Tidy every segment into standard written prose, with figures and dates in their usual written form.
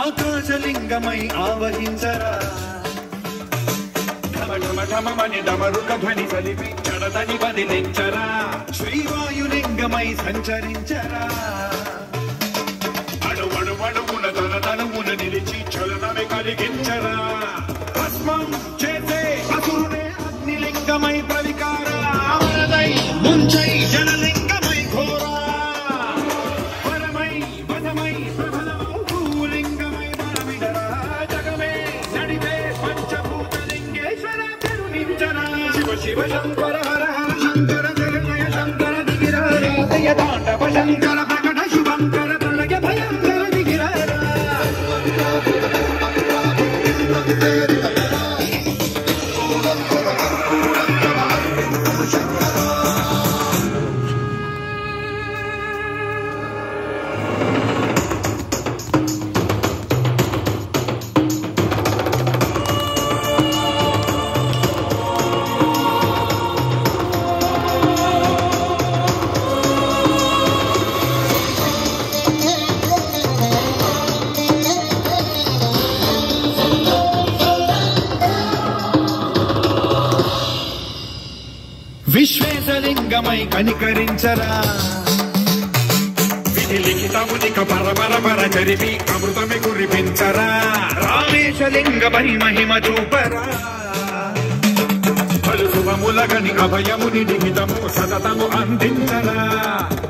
ఆకాశలింగమై ఆవహించరా ఢమఢమఢమని డమరుక ధ్వని సలిపి చడదని బదిలించరా శ్రీవాయులింగమై సంచరించరా అణువణువణువున తనతనువున నిలిచి చలనమే కలిగించరా భస్మం చేసే అసురునే అగ్నిలింగమై ప్రవికారా అమరదై ముంచై జనలింగమై ఘోరా వరమై వదమై శివ శంకర హర హర శంకర జయ జయ శంకర దిగిరారా దయ తాండవ శంకర ప్రకట శుభంకర ప్రళయ భయంకర దిగిరారా విశ్వేశలింగమై కనికరించరా విధి లిఖితమునిక పరపర చరిపి అమృతమి కురిపించరా రామేశలింగమై మహిమ చూపరా పలు శుభములగని అభయముని లిఖితము సతతము అందించరా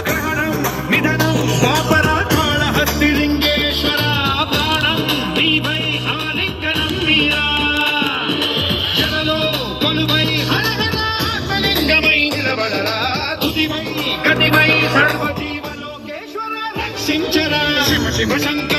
గ్రహణం నిధనం పాపరా కాళహస్తి లింగేశ్వర ప్రాణం నీవై ఆలింగనం మీరా జనలో కొలువై గతివై సర్వజీవలోకేశ్వర రక్షించరా శివ శివ శంకర